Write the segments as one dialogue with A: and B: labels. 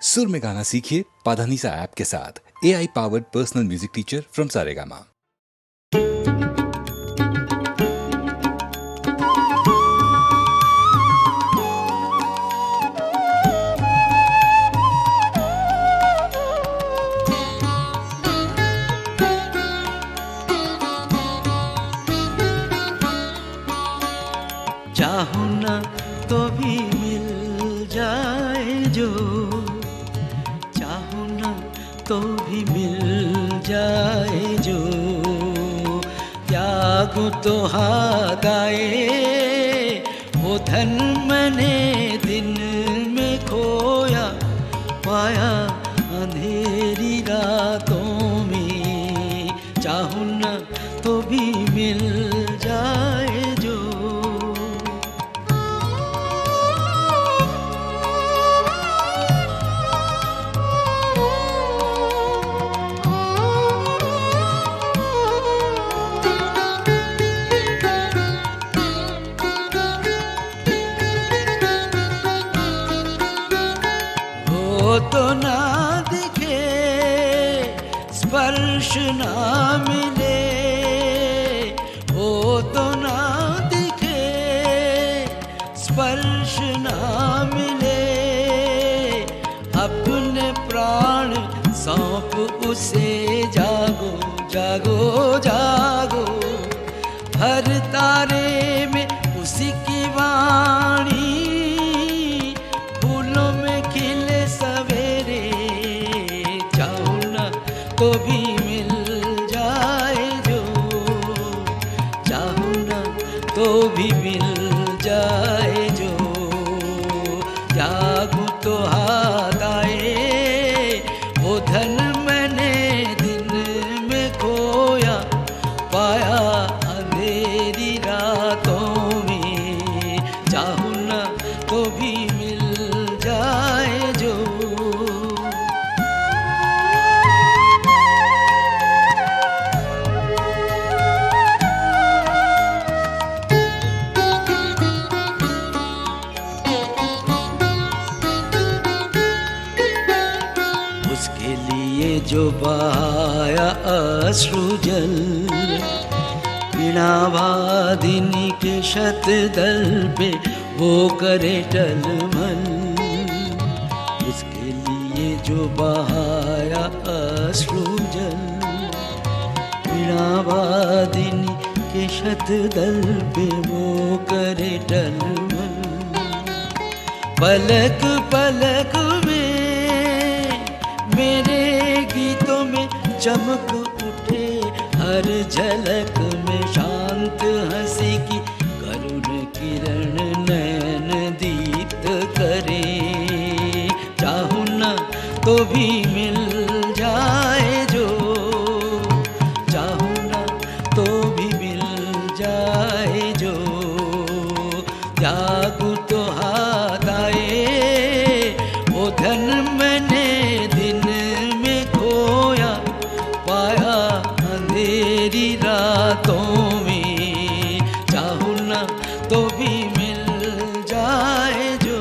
A: सुर में गाना सीखिए पाधानीसा ऐप के साथ। AI powered personal music teacher from Saregama.
B: चाहूं ना तो भी मिल जाए जो, चाहूं ना तो भी मिल जाए जो, त्यागूं तो हाथ आए वो धन मैंने दिन में खोया पाया अंधेरी रातों में। चाहूं ना तो भी मिल जाए जो। तो ना दिखे स्पर्श ना मिले, वो तो ना दिखे स्पर्श ना मिले, अपने प्राण सौंप उसे जागो जागो जागो। हर तारे में उसी की वाणी, फूलों में खिले सवेरे। चाहूं ना तो भी मिल जाए जो, चाहूं ना तो भी मिल जाए जो, त्यागूं तो हाथ आए वो धन मैंने दिन में खोया पाया अंधेरी रातों में। चाहूं ना तो भी मिल जाए जो। उसके लिए जो बहाया अश्रु जल, वीणावादिनी के शतदल पे वो करे टलमल। उसके लिए जो बहाया अश्रु जल, वीणावादिनी के शतदल पे वो करे टलमल। पलक पलक में मेरे गीतों में चमक उठे, हर झलक में शांत हंसी की करुण किरण नयन दीप्त करे। चाहूं ना तो भी मिल जाए जो, चाहूं ना तो भी मिल जाए जो, त्यागूं तो हाथ आए वो धन मैंने दिन में खोया पाया अंधेरी रातों में। चाहूं ना तो भी मिल जाए जो।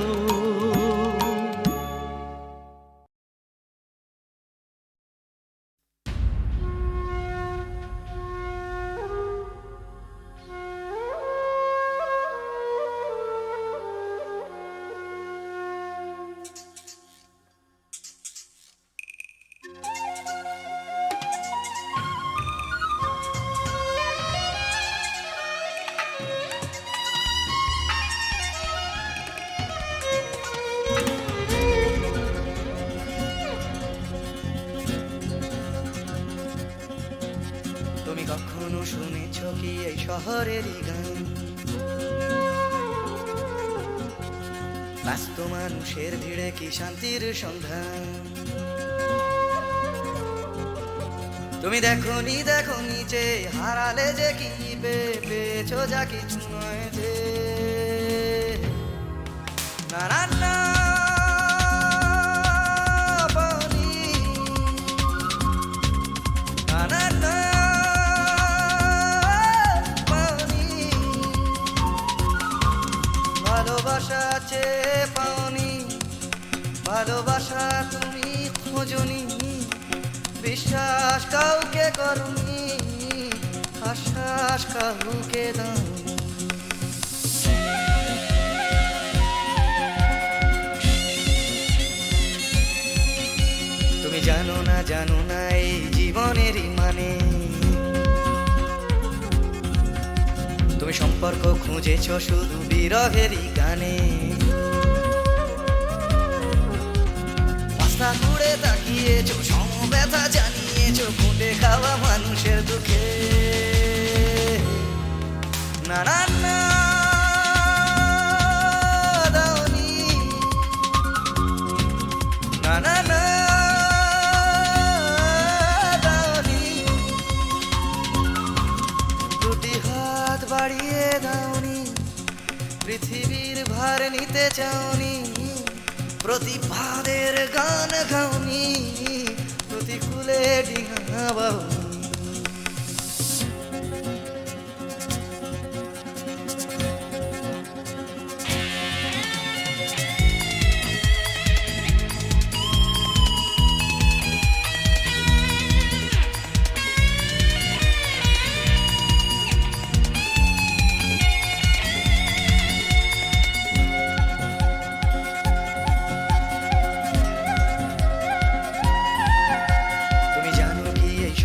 C: তুমি কখনো শুনেছ কি এই শহরেরই গান? ব্যস্ত মানুষের ভিড়ে কি শান্তির সন্ধান? তুমি দেখোনি দেখোনি যে হারালে যে কি পেয়েছো যা কিছু নয় যে। না না না পাওনি, না না না পাওনি, ভালোবাসা আছে পাওনি, ভালোবাসা আশা তুমি খোঁজনি, বিশ্বাস কাউকে করনি, আশ্বাস কাউকে দাওনি। তুমি জানো না এই জীবনেরই মানে, তুমি সম্পর্ক খুঁজেছ শুধু বিরহেরই গানে। রাস্তা ঘুরে তাকিয়েছো, সমব্যথা জানিয়েছো, খুঁটে খাওয়া মানুষের দুঃখে। না না না দাওনি, না না না দাওনি, দুটি হাত বাড়িয়ে দাওনি, পৃথিবীর ভার নিতে চাওনি, প্রতিবাদের গান গাওনি, প্রতিকূলে ডিঙা বাওনি।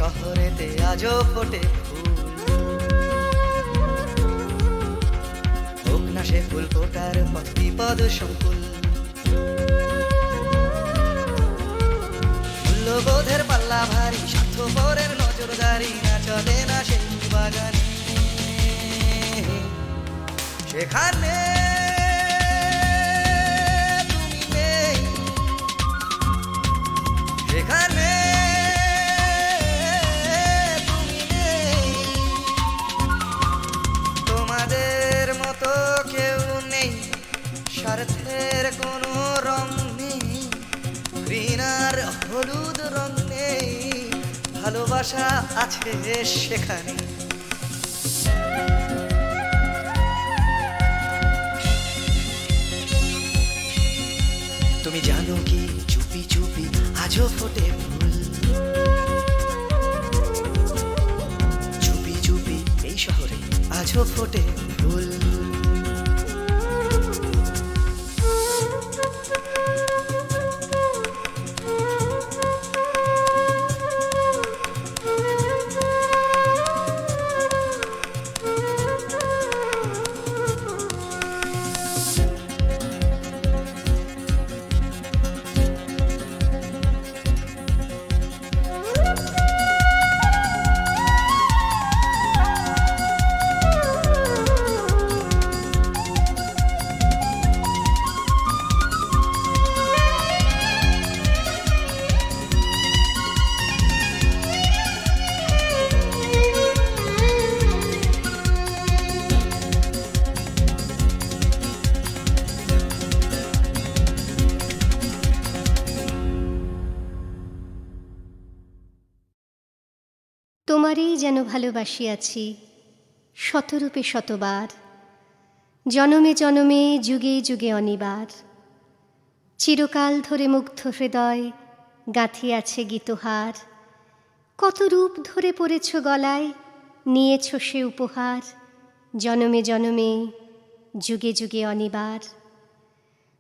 C: শহরেতে আজও ফোটে ফুল, হোক না সে ফুল ফোটার পথ বিপদ সংকুল। মূল্যবোধের পাল্লা ভারী, স্বার্থপরের নজরদারি না চলে না সেই বাগানে। সেখানে তুমি নেই, সেখানে স্বার্থের কোনো রং নেই, ঘৃণার হলুদ রং নেই, ভালোবাসা আছে সেখানে। তুমি জানো কি চুপি চুপি আজও ফোটে ফুল, চুপি চুপি এই শহরে আজও ফোটে ফুল।
D: তোমারই যেন ভালোবাসিয়াছি শতরূপে শতবার, জনমে জনমে যুগে যুগে অনিবার। চিরকাল ধরে মুগ্ধ হৃদয় গাঁথিয়াছে গীতহার, কত রূপ ধরে পড়েছ গলায়, নিয়েছ সে উপহার। জনমে জনমে যুগে যুগে অনিবার।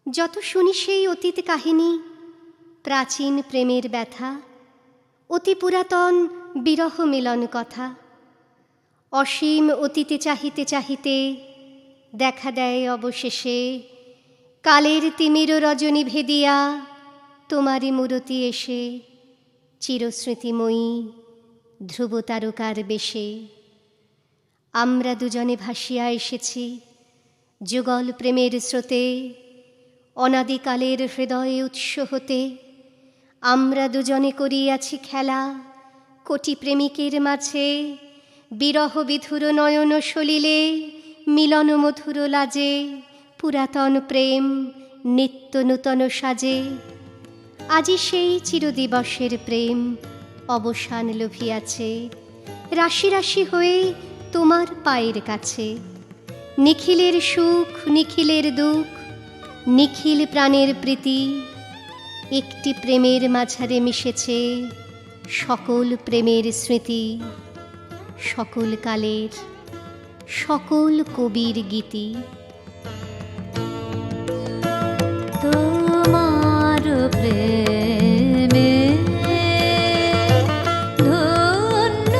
D: যত শুনি সেই অতীত কাহিনী, প্রাচীন প্রেমের ব্যথা, অতি পুরাতন বিরহ মিলন কথা। অসীম অতীতে চাহিতে চাহিতে দেখা দেয় অবশেষে, কালের তিমির রজনী ভেদিয়া তোমারই মূরতি এসে, চিরস্মৃতিময়ী ধ্রুব তারকার বেশে। আমরা দুজনে ভাসিয়া এসেছি যুগল প্রেমের স্রোতে, অনাদিকালের হৃদয়ে উৎস হতে। আমরা দুজনে করিয়াছি খেলা কোটি প্রেমিকের মাঝে, বিরহ বিধুর নয়ন সলিলে মিলন মধুর লাজে। পুরাতন প্রেম নিত্য নূতন সাজে, আজি সেই চিরদিবসের প্রেম অবসান লভিয়াছে। রাশি রাশি হয়ে তোমার পায়ের কাছে, নিখিলের সুখ নিখিলের দুঃখ, নিখিল প্রাণের প্রীতি। একটি প্রেমের মাঝারে মিশেছে সকল প্রেমের স্মৃতি, সকল কালের সকল কবির গীতি।
E: তোমার প্রেমে ধন্য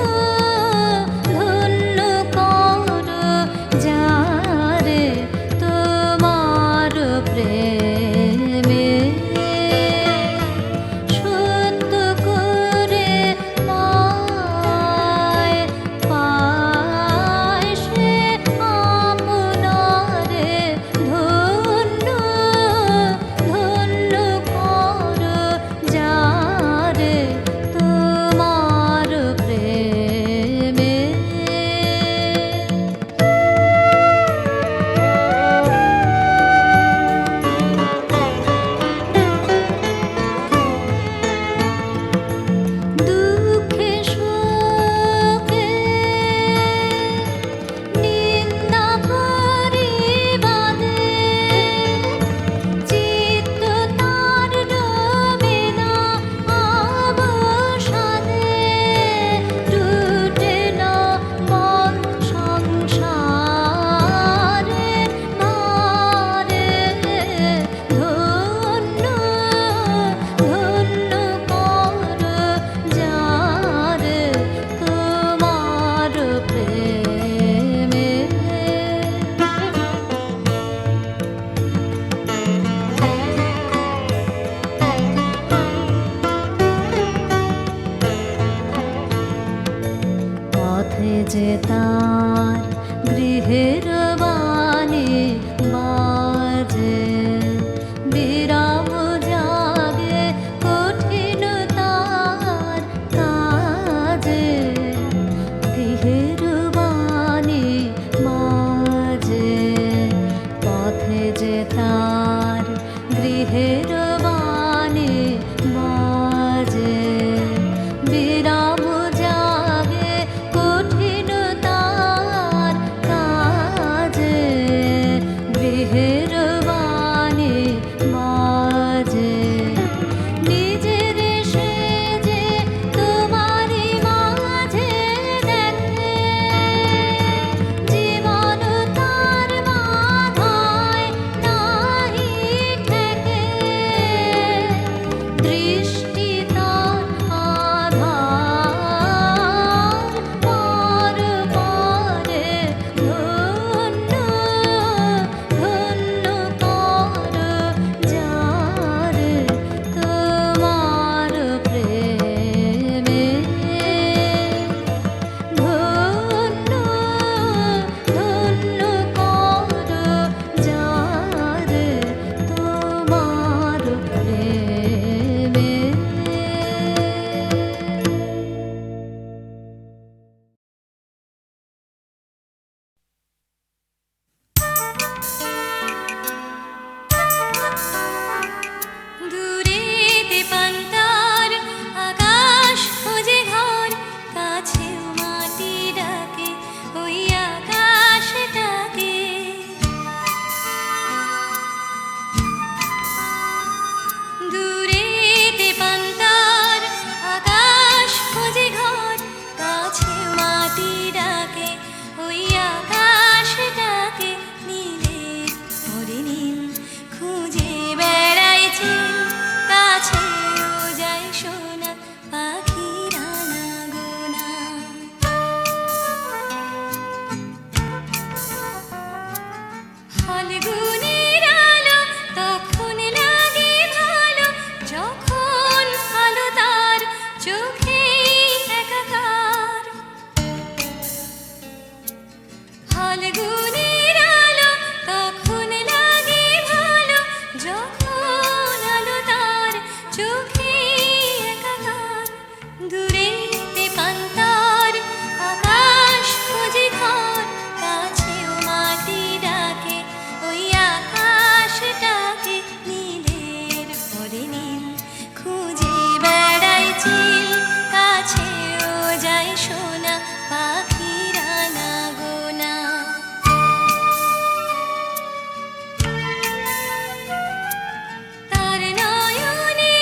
E: ধন্য কর যারে, তোমার প্রেমে সত্য করে পায় পায় সে আপনারে, ধন্য ধন্য কর যারে, তোমার প্রেমে। দুঃখে শোকে নিন্দা পরিবাদে চিত্ত তার রবে না অবসাদে, টুটে না মন সংসারের ভারে, ধন্য ধন্য কর যারে, তোমার প্রেমে। পথে যে তার গৃহের বাণী বাজে, বিরাম জাগে কঠিন তার কাজে, গৃহের বাণী বাজে, পথে যে তার গৃহের বাণী বাজে, বিরাম জাগে কঠিন তার কাজে, গৃহের বাণী বাজে। নিজের সেজে তোমারই মাঝে দেখে, জীবন তার বাধায় নাহি ঠেকে, দৃষ্টি তার আধার পর পরে, ধন্য ধন্য কর যারে, তোমার প্রেমে। ধন্য ধন্য কর যারে, তোমার প্রেমে। দূরেতে পান্তার আকাশ খুঁজে ঘর, কাছেও মাটি ডাকে ওই আকাশটাকে। দূরেতে পান্তার আকাশ খুঁজে ঘর, কাছেও মাটি ডাকে ওই আকাশটাকে। নীলের ওরে নীল খুঁজে বেড়াইছে, কাছেও যায় সোনা পাখির আনাগোনা। ফাল্গুনের আলো তখন লাগে ভালো, যখন আলো তার চোখে একাকার। ফাল্গুনের আলো তখন লাগে ভালো, যখন আলো তার চোখে একাকার। দূরেতে পান্তার আকাশ খুঁজে ঘর, কাছেও মাটি ডাকে ওই আকাশটাকে। নীলের পরে নীল খুঁজে বেড়াই চিল, কাছেও যায় সোনা পাখির আনাগোনা। তার নয়নে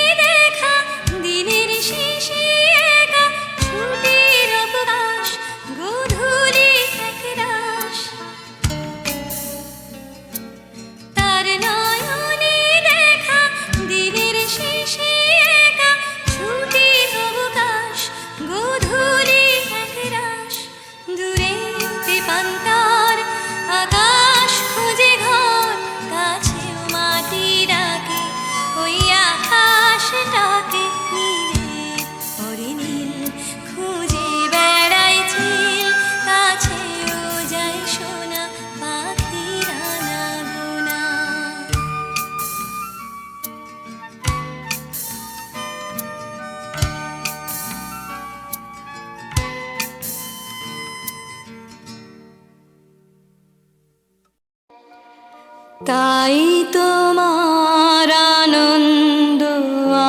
E: তাই তোমার আনন্দ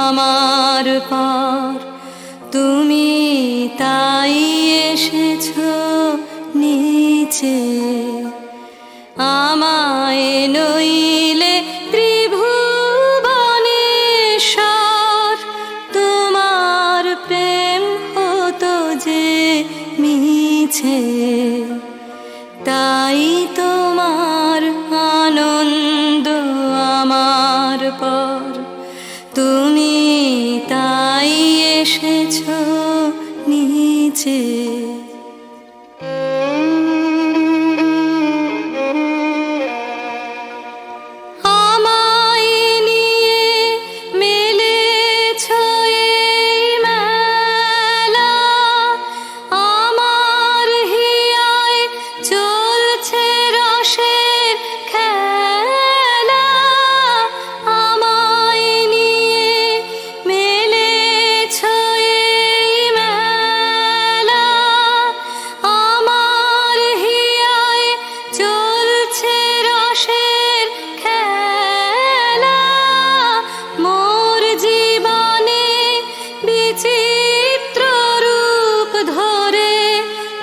E: আমার পার, তুমি তাই এসেছো নিচে। আমায় নইলে ত্রিভুবনেশ্বর, তোমার প্রেম হতো যে মিছে। তাই তোমার আনন্দ আমার পর, তুমি তাই এসেছো নিচে। আমায় নিয়ে মেলেছো এই মেলা, আমার হিয়ায় চলছে রসের খেলা। আমায় নিয়ে মেলেছো এই মেলা, আমার হিয়ায় চলছে রসের খেলা। মোর জীবনে বিচিত্র রূপ ধরে,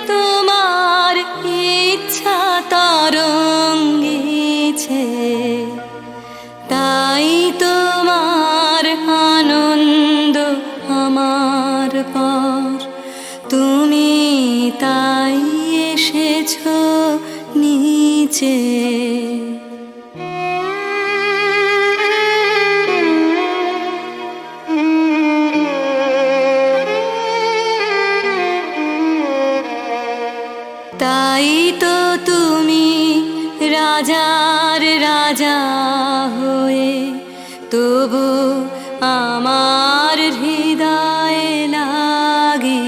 E: তোমার ইচ্ছা তরঙ্গিছে। তাই তোমার আনন্দ আমার পর, তুমি তাই এসেছো নিচে। তাই তো তুমি রাজার রাজা হয়ে, তবু আমার হৃদয়ে লাগে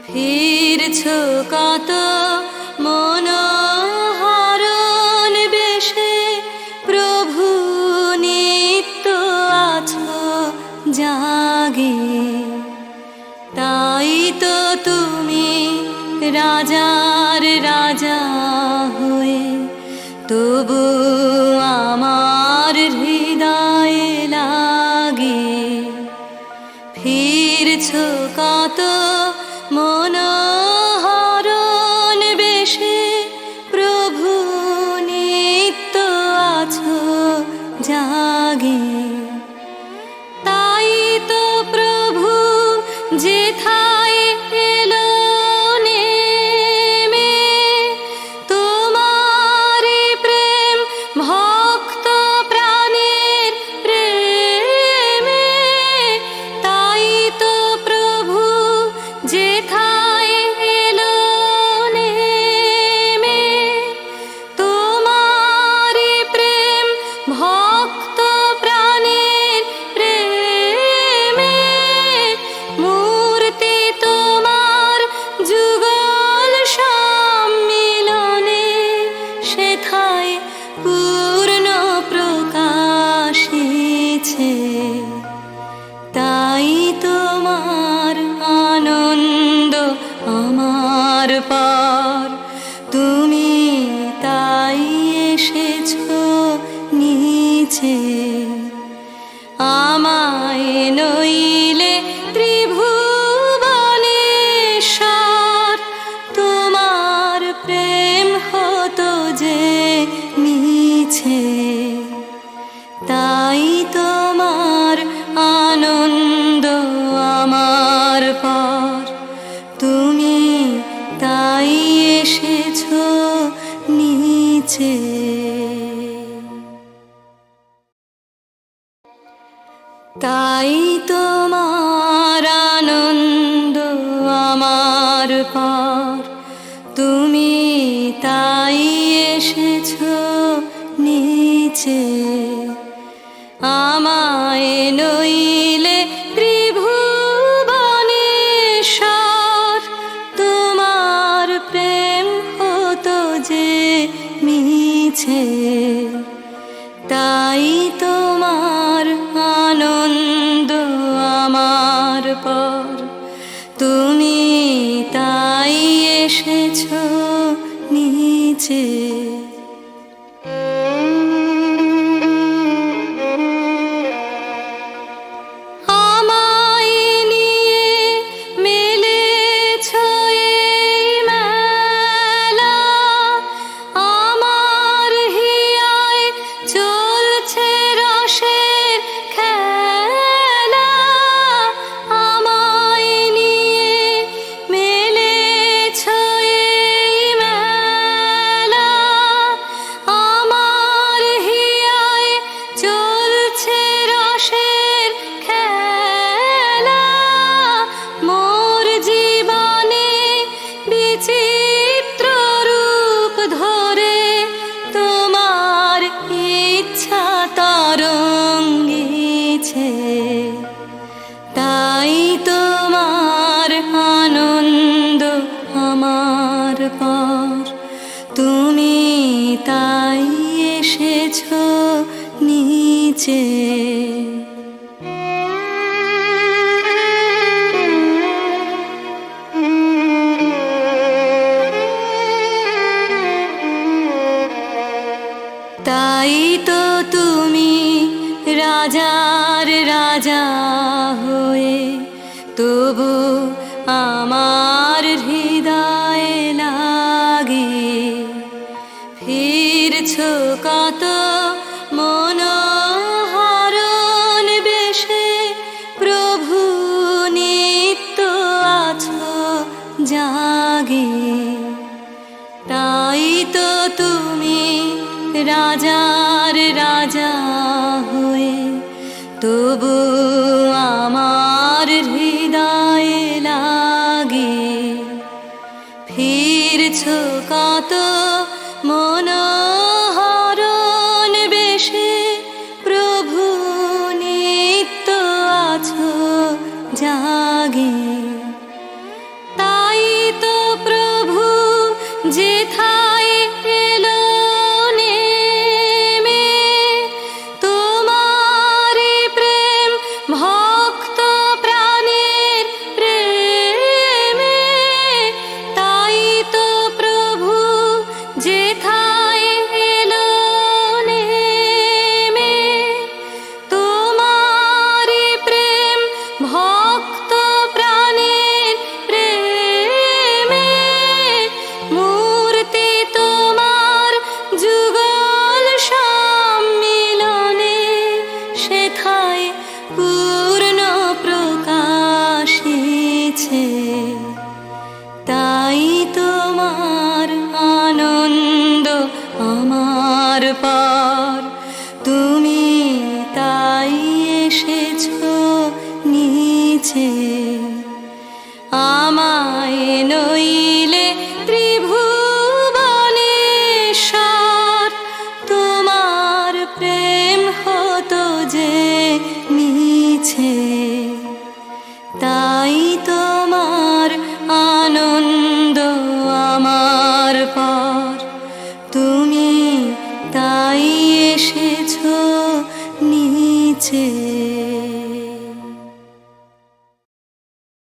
E: ফিরছো কত মনোহরণ বেশে। প্রভু নিত্য আছো জাগে, তাই তো তুমি রাজার রাজা হয়ে, তবু আমার হৃদয়ে লাগে ফিরছো কত মনোহরণ বেশে। প্রভু নিত্য আছো জাগে, তাই তো প্রভু যেথায় এলো নেমে, তোমারি প্রেম ভক্ত প্রাণের প্রেমে। তাই তো প্রভু যেথায় এলো নেমে, তোমারি প্রেম ভক্ত প্রাণের প্রেমে। মূর্তি তোমার যুগল সম্মিলনে, সেথায় পূর্ণ প্রকাশিছে। তাই তোমার আনন্দ আমার পার, তুমি তাই এসেছো নিচে। আমায় নইলে ত্রিভুবনেশ্বর, তোমার প্রেম হতো যে মিছে। তাই তোমার আনন্দ আমার পর, তুমি তাই এসেছো নিচে। তাই তোমার আনন্দ আমার পর, তুমি তাই এসেছো নিচে। আমায় নইলে ত্রিভুবনেশ্বর, তোমার প্রেম হতো যে মিছে। তাই তোমার আনন্দ আমার পর, তুমি তাই এসেছো নিচে। তাই তোমার আনন্দ আমার পর, তুমি তাই এসেছো নিচে। তাই তো তুমি রাজার রাজা হয়ে তবু আমার হৃদয়ে লাগে ফিরছো কত মনোহরণ বেশে, প্রভু নিত্য আছো জাগে। তাই তো তুমি রাজার রাজা হয়ে তবু আমার হৃদয়ে লাগে ফিরছো কত মনোহরণ বেশে, প্রভু নিত্য আছো জাগে। তাই তো প্রভু যেথায় এলো নেমে, তোমারি প্রেম ভক্ত প্রাণের প্রেমে। তাই তো প্রভু যেথায় এলো নেমে, তোমারি প্রেম ভক্ত প্রাণের প্রেমে। মূর্তি তোমার যুগল সম্মিলনে, সেথায় পূর্ণ প্রকাশিছে। তাই তোমার আনন্দ আমার পর, তুমি তাই এসেছো নিচে। আমায় নইলে ত্রিভুবনেশ্বর, তোমার প্রেম হতো যে মিছে। তাই তোমার আনন্দ আমার পর, তুমি তাই এসেছো নিচে।